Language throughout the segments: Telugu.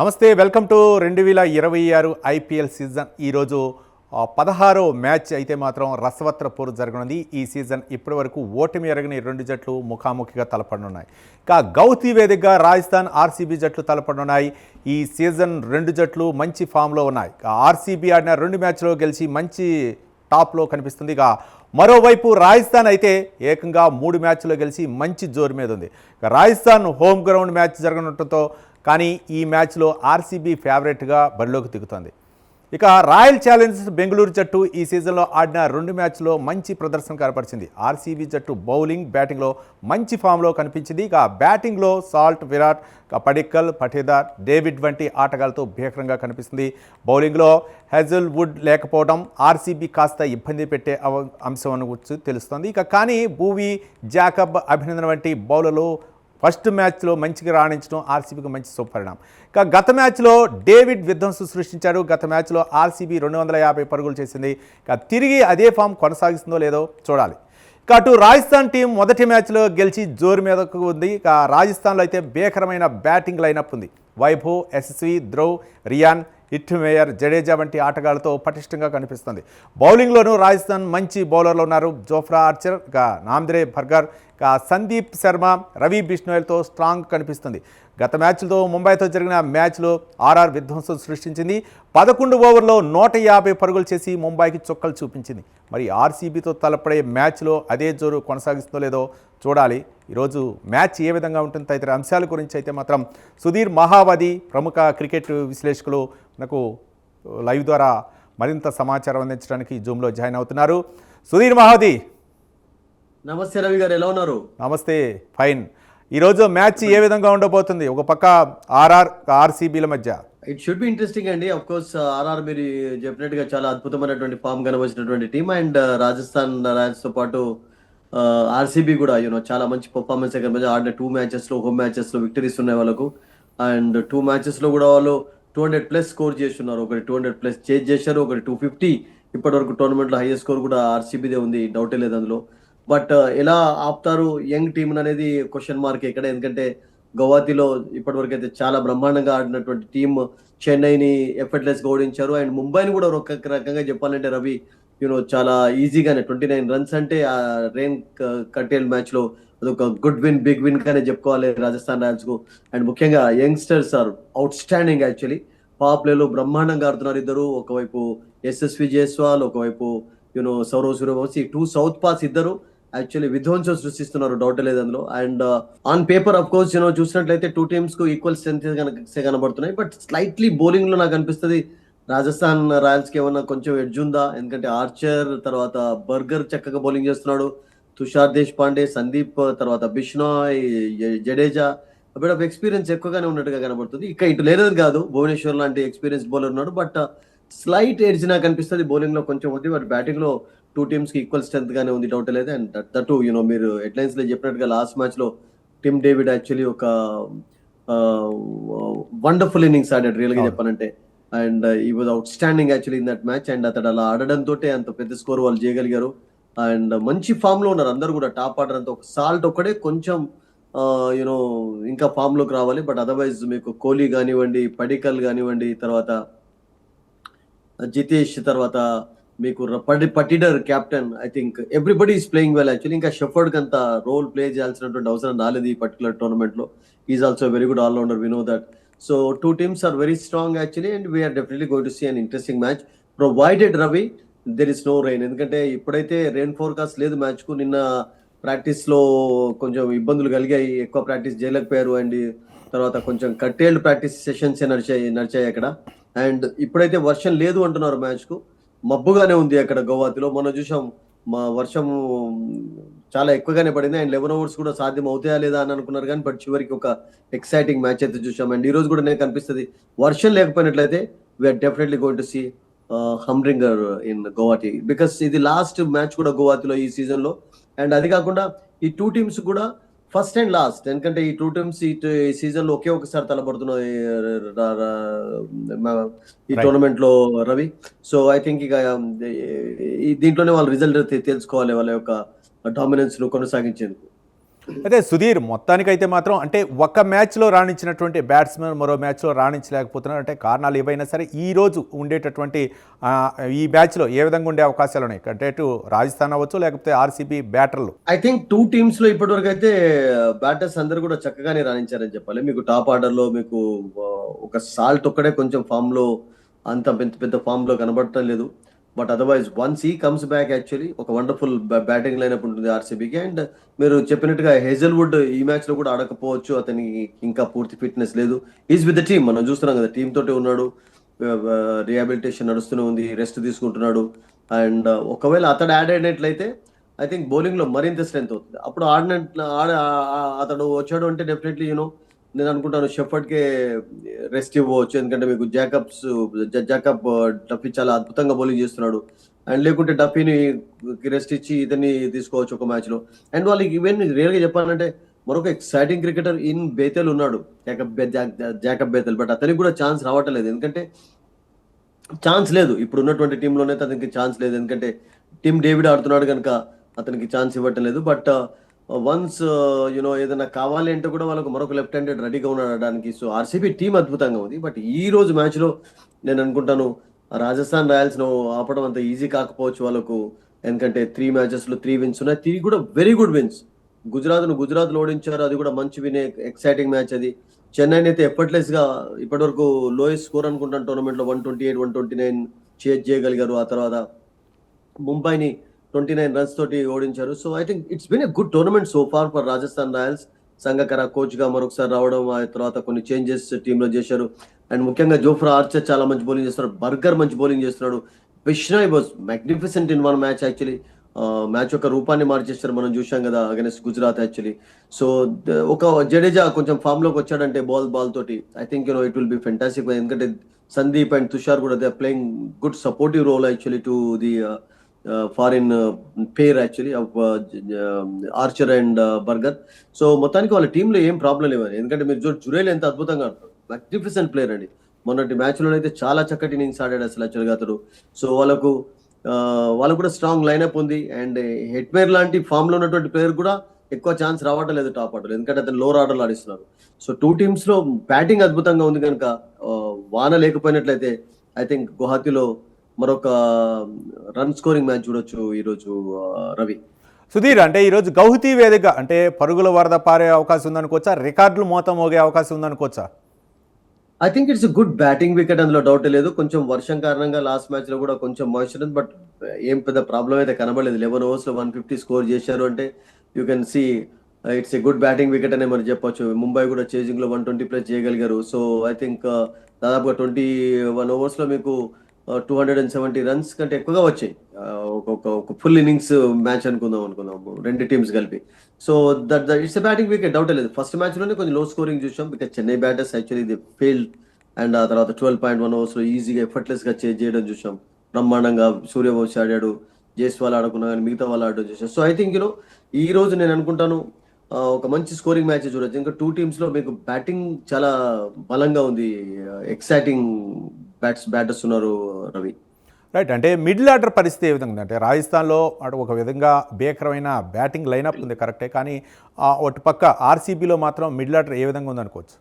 నమస్తే, వెల్కమ్ టు 2026 ఐపీఎల్ సీజన్. ఈరోజు 16వ మ్యాచ్ అయితే మాత్రం రసవత్ర పోరు జరగనుంది. ఈ సీజన్ ఇప్పటి వరకు ఓటమి ఎరగని రెండు జట్లు ముఖాముఖిగా తలపడనున్నాయి. ఇక గౌతీ వేదికగా రాజస్థాన్ ఆర్సీబీ జట్లు తలపడనున్నాయి. ఈ సీజన్ రెండు జట్లు మంచి ఫామ్లో ఉన్నాయి. ఆర్సీబీ ఆడిన రెండు మ్యాచ్లో గెలిచి మంచి టాప్లో కనిపిస్తుంది. ఇక మరోవైపు రాజస్థాన్ అయితే ఏకంగా 3 మ్యాచ్లో గెలిచి మంచి జోరు మీద ఉంది. రాజస్థాన్ హోమ్ గ్రౌండ్ మ్యాచ్ జరగనుండటంతో కానీ ఈ మ్యాచ్లో ఆర్సీబీ ఫేవరెట్గా బరిలోకి దిగుతోంది. ఇక రాయల్ ఛాలెంజర్స్ బెంగళూరు జట్టు ఈ సీజన్లో ఆడిన 2 మ్యాచ్లో మంచి ప్రదర్శన కనపరిచింది. ఆర్సీబీ జట్టు బౌలింగ్, బ్యాటింగ్లో మంచి ఫామ్లో కనిపించింది. ఇక బ్యాటింగ్లో సాల్ట్, విరాట్, పడిక్కల్, పఠేదార్, డేవిడ్ వంటి ఆటగాళ్లతో భీకరంగా కనిపిస్తుంది. బౌలింగ్లో హెజల్వుడ్ లేకపోవడం ఆర్సీబీ కాస్త ఇబ్బంది పెట్టే అంశం అని తెలుస్తోంది. ఇక కానీ భూవీ, జాకబ్, అభినందన్ వంటి బౌలర్లు ఫస్ట్ మ్యాచ్లో మంచిగా రాణించడం ఆర్సీబీకి మంచి శుభపరిణామం. ఇక గత మ్యాచ్లో డేవిడ్ విధ్వంసం సృష్టించాడు. గత మ్యాచ్లో ఆర్సీబీ 250 పరుగులు చేసింది. ఇక తిరిగి అదే ఫామ్ కొనసాగిస్తుందో లేదో చూడాలి. ఇక అటు రాజస్థాన్ టీం మొదటి మ్యాచ్లో గెలిచి జోరు మీదకు ఉంది. ఇక రాజస్థాన్లో అయితే భీకరమైన బ్యాటింగ్ లైనప్ ఉంది. వైభవ్, యశస్వి, ధ్రువ్, రియాన్, ఇట్మేయర్, జడేజా వంటి ఆటగాళ్లతో పటిష్టంగా కనిపిస్తుంది. బౌలింగ్లోనూ రాజస్థాన్ మంచి బౌలర్లు ఉన్నారు. జోఫ్రా ఆర్చర్, ఇక నామ్ద్రే బర్గర్, ఇక సందీప్ శర్మ, రవి బిష్నోయ్లతో స్ట్రాంగ్ కనిపిస్తుంది. గత మ్యాచ్లతో ముంబైతో జరిగిన మ్యాచ్లో ఆర్ఆర్ విధ్వంసం సృష్టించింది. 11 ఓవర్లో 150 పరుగులు చేసి ముంబైకి చుక్కలు చూపించింది. మరి ఆర్సీబీతో తలపడే మ్యాచ్లో అదే జోరు కొనసాగిస్తుందో లేదో చూడాలి. ఈరోజు మ్యాచ్ ఏ విధంగా ఉంటుంది తదితర అంశాల గురించి అయితే మాత్రం సుధీర్ మహావది, ప్రముఖ క్రికెట్ విశ్లేషకులు మనకు లైవ్ ద్వారా మరింత సమాచారం అందించడానికి జూమ్లో జాయిన్ అవుతున్నారు. సుధీర్ మహావది, నమస్తే రవి గారు, ఎలా ఉన్నారు? నమస్తే, ఫైన్. ఈరోజు మ్యాచ్ ఏ విధంగా ఉండబోతుంది? ఒక పక్క ఆర్సీబీల మధ్య ఇట్ షుడ్ బి ఇంట్రెస్టింగ్ అండి. అఫ్ కోర్స్ ఆర్ఆర్ మీరు చెప్పినట్టుగా చాలా అద్భుతమైనటువంటి ఫామ్ కనబరిచినటువంటి టీం, అండ్ రాజస్థాన్ రాయల్స్ తో పాటు ఆర్సీబీ కూడా చాలా మంచి పర్ఫార్మెన్స్ ఆడిన 2 మ్యాచెస్ లో, హోమ్ మ్యాచెస్ లో విక్టరీస్ ఉన్నాయి వాళ్ళకు. అండ్ 2 మ్యాచెస్ లో కూడా వాళ్ళు 200+ స్కోర్ చేస్తున్నారు. ఒకటి 200+ చేజ్ చేశారు, ఒకటి 250. ఇప్పటి వరకు టోర్నమెంట్ లో హైయెస్ట్ స్కోర్ కూడా ఆర్సీబీదే ఉంది, డౌటే లేదు అందులో. బట్ ఎలా ఆపుతారు యంగ్ టీమ్ అనేది క్వశ్చన్ మార్క్ ఇక్కడ. ఎందుకంటే గౌహతిలో ఇప్పటి వరకు అయితే చాలా బ్రహ్మాండంగా ఆడినటువంటి టీమ్ చెన్నైని ఎఫర్ట్లెస్ గా ఓడించారు. అండ్ ముంబైని కూడా ఒక రకంగా చెప్పాలంటే రవి చాలా ఈజీగానే 29 రన్స్ అంటే ఆ రెయిన్ కర్టెయిల్ మ్యాచ్ లో అదొక గుడ్ విన్, బిగ్ విన్ గానే చెప్పుకోవాలి రాజస్థాన్ రాయల్స్ కు. అండ్ ముఖ్యంగా youngsters are outstanding actually. Power ప్లేలో బ్రహ్మాండంగా ఆడుతున్నారు ఇద్దరు. ఒకవైపు ఎస్ఎస్వి జైస్వాల్, ఒకవైపు సౌరవ్ సూర్యవంశీ, 2 సౌత్ పాస్ ఇద్దరు యాక్చువల్లీ విధ్వంసం సృష్టిస్తున్నారు, డౌట్ లేదు అందులో. And on paper of course చూసినట్లయితే 2 టీమ్స్ కు ఈక్వల్ స్ట్రెంత్ కనబడుతున్నాయి. బట్ స్లైట్లీ బౌలింగ్ లో నాకు అనిపిస్తుంది రాజస్థాన్ రాయల్స్ కి ఏమన్నా కొంచెం ఎడ్జ్ ఉందా. ఎందుకంటే ఆర్చర్ తర్వాత బర్గర్ చక్కగా బౌలింగ్ చేస్తున్నాడు, తుషార్ దేశ్ పాండే, సందీప్, తర్వాత Bishnoi, Jadeja bit of experience ఎక్కువగానే ఉన్నట్టుగా కనబడుతుంది. ఇక ఇటు లేదని కాదు, భువనేశ్వర్ లాంటి ఎక్స్పీరియన్స్ బౌలర్ ఉన్నాడు. బట్ స్లైట్ ఎడ్జ్ నాకు అనిపిస్తుంది బౌలింగ్ లో కొంచెం ఉంది. బట్ బ్యాటింగ్ లో 2 టీమ్స్ కి ఈక్వల్ స్ట్రెంత్ గానే ఉంది, డౌట్ లేదు. అండ్ దట్ మీరు హెడ్లైన్స్ లో చెప్పినట్టుగా లాస్ట్ మ్యాచ్ లో టిమ్ డేవిడ్ యాక్చువల్లీ ఒక వండర్ఫుల్ ఇన్నింగ్స్ ఆడాడు రియల్ గా చెప్పాలంటే. అండ్ ఈ was out standing actually in that match. And అతడు అలా ఆడడంతో అంత పెద్ద స్కోర్ వాళ్ళు చేయగలిగారు. అండ్ మంచి ఫామ్ లో ఉన్నారు అందరు కూడా. టాప్ ఆర్డర్ అంతా ఒక సాల్ట్ ఒక్కడే కొంచెం ఇంకా ఫామ్ లోకి రావాలి. బట్ అదర్వైజ్ మీకు కోహ్లీ కానివ్వండి, పడికల్ కానివ్వండి, తర్వాత జితేష్, తర్వాత మీకు Patidar captain, I think everybody is playing well actually. ఇంకా షెఫర్డ్ కి అంత రోల్ ప్లే చేయాల్సినటువంటి అవసరం రాలేదు ఈ పర్టికులర్ టోర్నమెంట్ లో. Is also very good allrounder, we know that. So 2 teams are very strong actually, and we are definitely going to see an interesting match provided Ravi there is no rain. ఎందుకంటే ఇప్పుడైతే రెయిన్ ఫోర్కాస్ట్ లేదు మ్యాచ్ కు. నిన్న ప్రాక్టీస్ లో కొంచెం ఇబ్బందులు కలిగాయి, ఎక్కువ ప్రాక్టీస్ చేయలేకపోయారు. అండ్ తర్వాత కొంచెం కట్టేల్డ్ ప్రాక్టీస్ సెషన్స్ నడిచాయి అక్కడ. అండ్ ఇప్పుడైతే వర్షం లేదు అంటున్నారు మ్యాచ్ కు. మబ్బుగానే ఉంది అక్కడ గౌహతిలో. మనం చూసాం వర్షం చాలా ఎక్కువగానే పడింది. అండ్ 11 overs కూడా సాధ్యం అవుతాయా లేదా అని అనుకున్నారు కానీ బట్ చివరికి ఒక ఎక్సైటింగ్ మ్యాచ్ అయితే చూసాం. అండ్ ఈ రోజు కూడా నేను కనిపిస్తుంది వర్షం లేకపోయినట్లయితే we're definitely going to see humdinger in Guwahati, because ఇది లాస్ట్ మ్యాచ్ కూడా గౌహతిలో ఈ సీజన్ లో. అండ్ అది కాకుండా ఈ 2 teams కూడా ఫస్ట్ అండ్ లాస్ట్, ఎందుకంటే ఈ 2 teams ఈ సీజన్ లో ఒకే ఒకసారి తలపడుతున్నాయి ఈ టోర్నమెంట్ లో రవి. సో ఐ థింక్ ఇక దీంట్లోనే వాళ్ళ రిజల్ట్ తెలుసుకోవాలి, వాళ్ళ యొక్క డామినెన్స్ ను కొనసాగించేందుకు. అయితే సుధీర్ మొత్తానికైతే మాత్రం అంటే ఒక మ్యాచ్లో రాణించినటువంటి బ్యాట్స్మెన్ మరో మ్యాచ్లో రాణించలేకపోతున్నారు అంటే కారణాలు ఏవైనా సరే ఈ రోజు ఉండేటటువంటి ఈ మ్యాచ్లో ఏ విధంగా ఉండే అవకాశాలు ఉన్నాయి అంటే ఇటు రాజస్థాన్ అవ్వచ్చు లేకపోతే ఆర్సీబీ బ్యాటర్లు. ఐ థింక్ టూ టీమ్స్ లో ఇప్పటివరకు అయితే బ్యాటర్స్ అందరూ కూడా చక్కగానే రాణించారని చెప్పాలి. మీకు టాప్ ఆర్డర్ లో మీకు ఒక సాల్ట్ ఒక్కడే కొంచెం ఫామ్ లో అంత పెద్ద పెద్ద ఫామ్ లో కనబడటం లేదు. But otherwise once he comes back actually ఒక వండర్ఫుల్ బ్యాటింగ్ లైనప్ ఉంటుంది ఆర్సీబీకి. అండ్ మీరు చెప్పినట్టుగా హేజల్వుడ్ ఈ మ్యాచ్ లో కూడా ఆడకపోవచ్చు, అతనికి ఇంకా పూర్తి ఫిట్నెస్ లేదు. ఈజ్ విత్ ద టీమ్, మనం చూస్తున్నాం కదా టీమ్ తోటి ఉన్నాడు, రిహాబిలిటేషన్ నడుస్తూనే ఉంది, రెస్ట్ తీసుకుంటున్నాడు. అండ్ ఒకవేళ అతడు యాడ్ అయినట్లయితే ఐ థింక్ బౌలింగ్ లో మరింత స్ట్రెంత్ అవుతుంది. అప్పుడు అతడు వచ్చాడు అంటే డెఫినెట్లీ నేను అనుకుంటాను షెఫర్డ్ కే రెస్ట్ ఇవ్వచ్చు. ఎందుకంటే మీకు జాకబ్ డఫీ చాలా అద్భుతంగా బౌలింగ్ చేస్తున్నాడు. అండ్ లేకుంటే డఫీని రెస్ట్ ఇచ్చి ఇతన్ని తీసుకోవచ్చు ఒక మ్యాచ్ లో. అండ్ వాళ్ళకి ఈవెన్ రియల్ గా చెప్పాలంటే మరొక ఎక్సైటింగ్ క్రికెటర్ ఇన్ బేతెల్ ఉన్నాడు, జాకబ్ బేతెల్. బట్ అతనికి కూడా ఛాన్స్ రావటం లేదు, ఎందుకంటే ఛాన్స్ లేదు ఇప్పుడు ఉన్నటువంటి టీంలోనే అతనికి ఛాన్స్ లేదు. ఎందుకంటే టీమ్ డేవిడ్ ఆడుతున్నాడు కనుక అతనికి ఛాన్స్ ఇవ్వటం లేదు. బట్ వన్స్ ఏదైనా కావాలి అంటే కూడా వాళ్ళకు మరొక లెఫ్ట్ హ్యాండెడ్ రెడీగా ఉండడానికి. సో ఆర్సీబీ టీం అద్భుతంగా ఉంది. బట్ ఈ రోజు మ్యాచ్ లో నేను అనుకుంటాను రాజస్థాన్ రాయల్స్ ను ఆపడం అంత ఈజీ కాకపోవచ్చు వాళ్ళకు. ఎందుకంటే 3 మ్యాచెస్ లో 3 విన్స్ ఉన్నాయి, 3 కూడా వెరీ గుడ్ విన్స్. గుజరాత్ లో ఓడించారు, అది కూడా మంచి వినే ఎక్సైటింగ్ మ్యాచ్ అది. చెన్నైని అయితే ఎఫర్ట్లెస్ గా ఇప్పటివరకు లోయెస్ట్ స్కోర్ అనుకుంటాను టోర్నమెంట్ లో 128, 129 చేయగలిగారు. ఆ తర్వాత ముంబైని 29 రన్స్ తోటి ఓడించారు. So I think it's been a good tournament so far for Rajasthan Royals. Sangakkara coach గా మరొకసారి రావడం, ఆ తర్వాత కొన్ని చేంజెస్ టీమ్ లో చేశారు. అండ్ ముఖ్యంగా జోఫ్రా ఆర్చర్ చాలా మంచి బౌలింగ్ చేస్తున్నాడు, బర్గర్ మంచి బౌలింగ్ చేస్తున్నాడు, Bishnoi was magnificent in one match actually. Match యొక్క రూపాన్ని మార్చేస్తారు, మనం చూసాం కదా అగైన్స్ గుజరాత్ యాక్చువల్లీ. సో ఒక జడేజా కొంచెం ఫామ్ లోకి వచ్చాడంటే బాల్ తోటి I think it will be fantastic. ఎందుకంటే సందీప్ అండ్ తుషార్ కూడా they are playing good supportive role actually to the foreign pair actually of Archer and Burger. సో మొత్తానికి వాళ్ళ టీంలో ఏం ప్రాబ్లం లేవని, ఎందుకంటే మీరు జురేల్ ఎంత అద్భుతంగా ఆడతారు, మ్యాగ్నిఫిసెంట్ ప్లేయర్ అండి. మొన్నటి మ్యాచ్ లో అయితే చాలా చక్కటి ఇన్నింగ్స్ ఆడాడు అసలు యాక్చువల్గా అతడు. సో వాళ్ళకు కూడా స్ట్రాంగ్ లైనప్ ఉంది. అండ్ హెట్మేర్ లాంటి ఫామ్ లో ఉన్నటువంటి ప్లేయర్ కూడా ఎక్కువ ఛాన్స్ రావటం లేదు టాప్ ఆర్డర్, ఎందుకంటే అతను లోవర్ ఆర్డర్ ఆడిస్తున్నారు. సో టూ టీమ్స్ లో బ్యాటింగ్ అద్భుతంగా ఉంది కనుక వాన లేకపోయినట్లయితే ఐ థింక్ గువాహతిలో మరొక రన్ స్కోరింగ్ మ్యాచ్ చూడొచ్చు ఈరోజు రవి. సుధీర్ అంటే ఈరోజు గౌహతి వేదిక అంటే పరుగుల వరద పారే అవకాశం ఉందనుకోవచ్చా, రికార్డులు మోతం మోగే అవకాశం ఉందనుకోవచ్చా? I think it's good batting wicket, అందులో డౌట్ లేదు. కొంచెం వర్షం కారణంగా లాస్ట్ మ్యాచ్ లో కూడా కొంచెం మాయిశ్చర్ ఉంది, బట్ ఏం పెద్ద ప్రాబ్లం అయితే కనబడలేదు. 11 overs లో 150 స్కోర్ చేశారు అంటే you can see it's a good batting wicket అనే మనం చెప్పొచ్చు. ముంబై కూడా చేజింగ్ లో 120+ చేయగలిగారు. సో ఐ థింక్ దాదాపుగా 21 overs లో మీకు 270 రన్స్ కంటే ఎక్కువగా వచ్చాయి. ఒక ఫుల్ ఇన్నింగ్స్ మ్యాచ్ అనుకుందాము రెండు టీమ్స్ కలిపి. So that it's a batting wicket, doubt లేదు. ఫస్ట్ మ్యాచ్ లోనే కొంచెం లో స్కోరింగ్ చూసాం, because Chennai batters actually the failed. And ఆ తర్వాత 12.1 overs లో ఈజీగా ఎఫర్ట్లెస్ గా చేజ్ చేయడం చూసాం. బ్రహ్మాండంగా సూర్యవంశీ ఆడాడు, జైస్వాల్ ఆడుకున్నా కానీ మిగతా వాళ్ళు ఆడడం చూసాం. సో ఐ థింక్ ఈ రోజు నేను అనుకుంటాను ఒక మంచి స్కోరింగ్ మ్యాచ్ చూడొచ్చు. ఇంకా టూ టీమ్స్ లో మీకు బ్యాటింగ్ చాలా బలంగా ఉంది, ఎక్సైటింగ్ బ్యాటర్స్ ఉన్నారు రవి. రైట్, అంటే మిడిల్ ఆర్డర్ పరిస్థితి ఏ విధంగా అంటే రాజస్థాన్లో అటు ఒక విధంగా భీకరమైన బ్యాటింగ్ లైనప్ ఉంది కరెక్టే, కానీ అటు పక్క ఆర్సీబీలో మాత్రం మిడిల్ ఆర్డర్ ఏ విధంగా ఉందనుకోవచ్చు?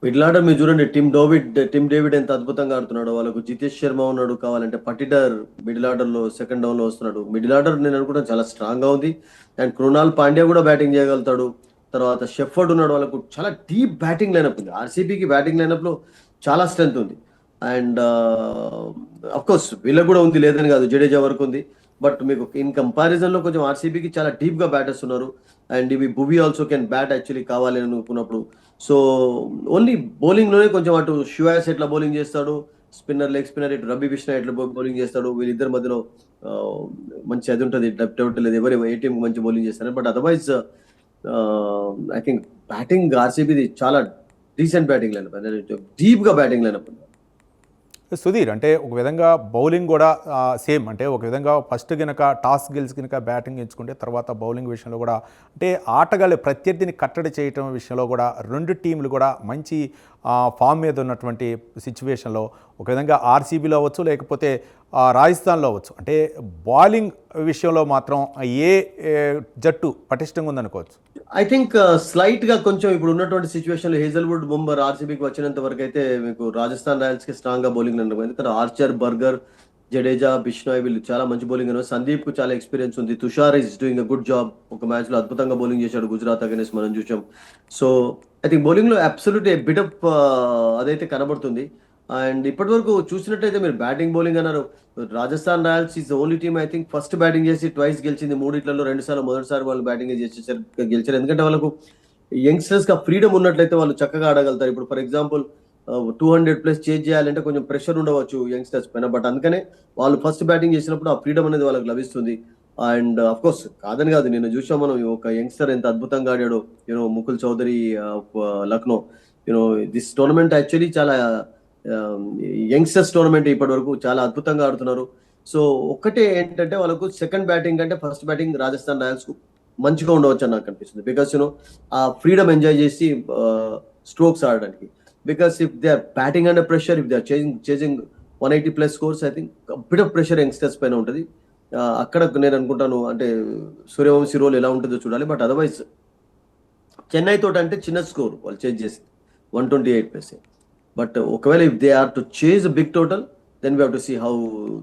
మిడిల్ ఆర్డర్ మీరు చూడండి, టిమ్ డేవిడ్ ఎంత అద్భుతంగా ఆడుతున్నాడు. వాళ్ళకు జితేష్ శర్మ ఉన్నాడు, కావాలంటే పటిడర్ మిడిల్ ఆర్డర్ లో సెకండ్ డౌన్ లో వస్తున్నాడు. మిడిల్ ఆర్డర్ నేను అనుకుంటాను చాలా స్ట్రాంగ్ గా ఉంది. అండ్ కృణాల్ పాండ్యా కూడా బ్యాటింగ్ చేయగలుగుతాడు. తర్వాత షెఫర్డ్ ఉన్నాడు, వాళ్ళకు చాలా డీప్ బ్యాటింగ్ లైనప్ ఉంది. ఆర్సీబీకి బ్యాటింగ్ లైనప్ లో చాలా స్ట్రెంత్ ఉంది. అండ్ అఫ్ కోర్స్ వీళ్ళకి కూడా ఉంది, లేదని కాదు, జడేజా వరకు ఉంది. బట్ మీకు ఇన్ కంపారిజన్ లో కొంచెం ఆర్సీబీకి చాలా డీప్ గా బ్యాటర్స్ ఉన్నారు. అండ్ ఇవి భువి ఆల్సో కెన్ బ్యాట్ యాక్చువల్లీ కావాలి అనుకున్నప్పుడు. సో ఓన్లీ బౌలింగ్ లోనే కొంచెం అటు షుయాస్ ఎట్లా బౌలింగ్ చేస్తాడు, లెగ్ స్పిన్నర్ ఇటు రబీ బిష్నా ఎట్లా బౌలింగ్ చేస్తాడు, వీళ్ళిద్దరి మధ్యలో మంచి అది ఉంటుంది, డౌట్ లేదు ఎవరు ఏ టీం మంచి బౌలింగ్ చేస్తారు. But otherwise I think batting ఆర్సీబీది చాలా డీసెంట్ బ్యాటింగ్ లైనప్, డీప్ గా బ్యాటింగ్ లైనప్ ఉంది. సుధీర్ అంటే ఒక విధంగా బౌలింగ్ కూడా సేమ్, అంటే ఒక విధంగా ఫస్ట్ కనుక టాస్ గెలిచి కనుక బ్యాటింగ్ ఎంచుకుంటే తర్వాత బౌలింగ్ విషయంలో కూడా అంటే ఆటగాళ్ళు ప్రత్యర్థిని కట్టడి చేయటం విషయంలో కూడా రెండు టీంలు కూడా మంచి ఫామ్ మీద ఉన్నటువంటి సిచ్యువేషన్లో ఒక విధంగా ఆర్సీబీలో అవ్వచ్చు లేకపోతే రాజస్థాన్లో అవ్వచ్చు, అంటే బౌలింగ్ విషయంలో మాత్రం ఏ జట్టు పటిష్టంగా ఉందనుకోవచ్చు? ఐ థింక్ స్లైట్ గా కొంచెం ఇప్పుడు ఉన్నటువంటి సిచ్యువేషన్ లో హేజల్వుడ్ ముంబర్ ఆర్సీబీకి వచ్చినంత వరకు అయితే మీకు రాజస్థాన్ రాయల్స్ కి స్ట్రాంగ్ గా బౌలింగ్ ఉండదు. ఎందుకంటే ఆర్చర్, బర్గర్, జడేజా, బిష్నాయ్ వీళ్ళు చాలా మంచి బౌలింగ్ అన్నారు. సందీప్ కు చాలా ఎక్స్పీరియన్స్ ఉంది. Tushar is doing a good job. ఒక మ్యాచ్ లో అద్భుతంగా బౌలింగ్ చేశాడు గుజరాత్ అగైన్స్ మనం చూసాం. సో ఐ థింక్ బౌలింగ్ లో అబ్సల్యూట్ బిట్ అప్ అదైతే కనబడుతుంది. అండ్ ఇప్పటి వరకు చూసినట్టయితే మీరు బ్యాటింగ్ బౌలింగ్ అన్నారు. Rajasthan Royals is only team I think first batting చేసి ట్వైస్ గెలిచింది. మూడిట్లలో 2 సార్లు మొదటిసారి వాళ్ళు బ్యాటింగ్ చేసేసారు, గెలిచారు. ఎందుకంటే వాళ్ళకు యంగ్స్టర్స్ గా ఫ్రీడమ్ ఉన్నట్లయితే వాళ్ళు చక్కగా ఆడగలుగుతారు. ఇప్పుడు ఫర్ ఎగ్జాంపుల్ 200+ చేజ్ చేయాలంటే కొంచెం ప్రెషర్ ఉండవచ్చు యంగ్స్టర్స్ పైన, బట్ అందుకనే వాళ్ళు ఫస్ట్ బ్యాటింగ్ చేసినప్పుడు ఆ ఫ్రీడమ్ అనేది వాళ్ళకి లభిస్తుంది. అండ్ అఫ్ కోర్స్ కాదని కాదు, నిన్న చూసాం మనం ఒక యంగ్స్టర్ ఎంత అద్భుతంగా ఆడాడో, Mukul Choudhary Lucknow. This tournament actually చాలా యంగ్స్టర్స్ టోర్నమెంట్ ఇప్పటి వరకు చాలా అద్భుతంగా ఆడుతున్నారు. సో ఒక్కటే ఏంటంటే వాళ్ళకు సెకండ్ బ్యాటింగ్ కంటే ఫస్ట్ బ్యాటింగ్ రాజస్థాన్ రాయల్స్ కు మంచిగా ఉండవచ్చు అని నాకు అనిపిస్తుంది. బికాస్ ఆ ఫ్రీడమ్ ఎంజాయ్ చేసి స్ట్రోక్స్ ఆడడానికి. Because if they are batting under pressure, if they are chasing 180+ scores, I think bit of pressure youngsters పైన ఉంటుంది. అక్కడ నేను అనుకుంటాను అంటే సూర్యవంశీ రోల్ ఎలా ఉంటుందో చూడాలి. బట్ అదర్వైజ్ చెన్నై తోటి అంటే చిన్న స్కోర్ వాళ్ళు చేజ్ చేసి 128+. బట్ ఒకవేళ if they are to chase big total, then we have to see how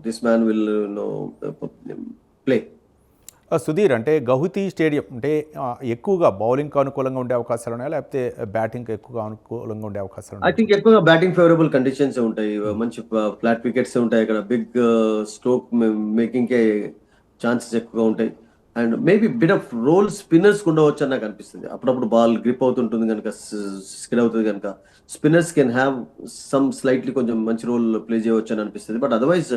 this man will play. Sudheer, అంటే గౌహతి స్టేడియం అంటే ఎక్కువగా బౌలింగ్కి అనుకూలంగా ఉండే అవకాశాలు ఉన్నాయా, లేకపోతే బ్యాటింగ్కి ఎక్కువగా అనుకూలంగా ఉండే అవకాశాలు ఐ ఉన్నాయి? థింక్ ఎక్కువగా బ్యాటింగ్ ఫేవరబుల్ కండిషన్స్ ఉంటాయి. మంచి ఫ్లాట్ వికెట్స్ ఉంటాయి అక్కడ. బిగ్ స్ట్రోక్ మేకింగ్ కే ఛాన్సెస్ ఎక్కువగా ఉంటాయి. And maybe bit of role spinners ఉండవచ్చు అని నాకు అనిపిస్తుంది. అప్పుడప్పుడు బాల్ గ్రిప్ అవుతుంటుంది కనుక, స్కిడ్ అవుతుంది కనుక spinners can have some slightly కొంచెం మంచి రోల్ ప్లే చేయవచ్చు అని అనిపిస్తుంది. But otherwise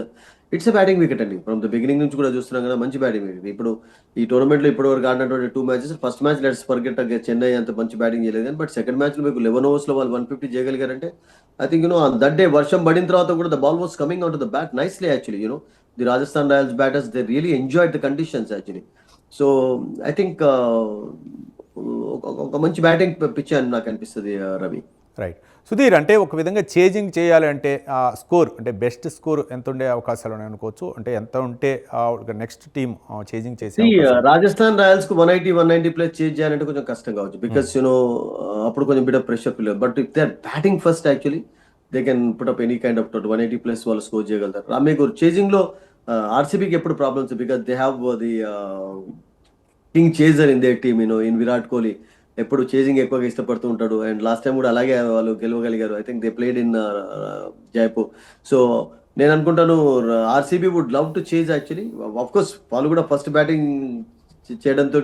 it's a batting wicket అండి. ఫ్రమ్ ద బిగినింగ్ నుంచి కూడా చూస్తున్నాం కదా, మంచి బ్యాటింగ్ వికెట్. ఇప్పుడు ఈ టోర్నమెంట్ లో ఇప్పటి వరకు ఆడినటువంటి 2 matches, first match let's forget, Chennai అంత మంచి బ్యాటింగ్ చేయలేదు కానీ, బట్ సెకండ్ మ్యాచ్ లో మీకు 11 overs లో వాళ్ళు 150 చేయగలిగారంటే ఐ థింక్ దట్ డే వర్షం పడిన తర్వాత కూడా the ball was coming out the bat nicely actually. The Rajasthan Royals batters they really enjoyed the conditions actually. So I think ఒక మంచి బ్యాటింగ్ పిచ్ అని నాకు అనిపిస్తుంది రవి. రైట్. సుధీర్, అంటే ఒక విధంగా చేజింగ్ చేయాలి అంటే స్కోర్ అంటే బెస్ట్ స్కోర్ ఎంత ఉండే అవకాశాలు ఉన్నాయి అనుకోవచ్చు? అంటే ఎంత ఉంటే నెక్స్ట్ టీం చేజింగ్ చేసే రాజస్థాన్ రాయల్స్ కు 180+ చేజ్ చేయాలంటే కొంచెం కష్టం కావచ్చు. బికాస్ అప్పుడు కొంచెం bit of pressure feel. But if they are batting first actually they can put up any kind of 180+ వాళ్ళు స్కోర్ చేయగలుగుతారు. మీకు చేజింగ్ లో ఆర్సీబీకి ఎప్పుడు problems, because they have the king chaser in their team, in Virat Kohli. ఎప్పుడు చేజింగ్ ఎక్కువగా ఇష్టపడుతూ ఉంటాడు. అండ్ లాస్ట్ టైం కూడా అలాగే వాళ్ళు గెలవగలిగారు. I think they played in Jaipur. So నేను అనుకుంటాను RCB would love to chase actually. Of course వాళ్ళు కూడా ఫస్ట్ బ్యాటింగ్ చేయడంతో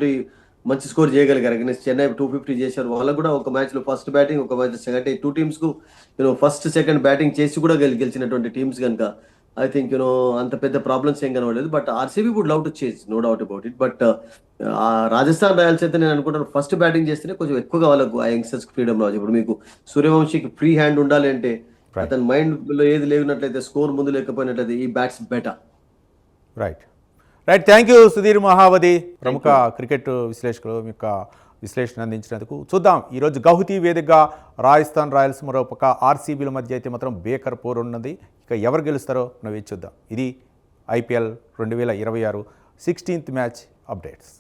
మంచి స్కోర్ చేయగలిగారు. అగైన్స్ చెన్నై 250 చేశారు. వాళ్ళకు కూడా ఒక మ్యాచ్ లో ఫస్ట్ బ్యాటింగ్, ఒక మ్యాచ్ సెకండ్, 2 టీమ్స్ కు ఫస్ట్ సెకండ్ బ్యాటింగ్ చేసి కూడా గెలిచినటువంటి టీమ్స్ కనుక ఐ థింక్ అంత పెద్ద ప్రాబ్లమ్స్ ఏం కనబడలేదు. But RCB would love to chase, no doubt about it. But Rajasthan Royals అయితే నేను అనుకుంటాను ఫస్ట్ బ్యాటింగ్ చేస్తేనే కొంచెం ఎక్కువగా వాళ్ళకు ఆ యంగ్స్టర్స్ ఫ్రీడమ్ రావచ్చు. ఇప్పుడు మీకు సూర్యవంశీకి ఫ్రీ హ్యాండ్ ఉండాలి అంటే, అతని మైండ్ లో ఏది లేనట్లయితే, స్కోర్ ముందు లేకపోయినట్లయితే ఈ bats better. Right. Right, thank you Sudheer Mahavati, ప్రముఖ క్రికెట్ విశ్లేషకులు మీ యొక్క విశ్లేషణ అందించినందుకు. చూద్దాం ఈరోజు గౌహతి వేదికగా రాజస్థాన్ రాయల్స్ మరోపక్క ఆర్సీబీల మధ్య అయితే మాత్రం బేకర్ పోరు ఉన్నది. ఇక ఎవరు గెలుస్తారో మనం చూద్దాం. ఇది IPL 2026 16th మ్యాచ్ అప్డేట్స్.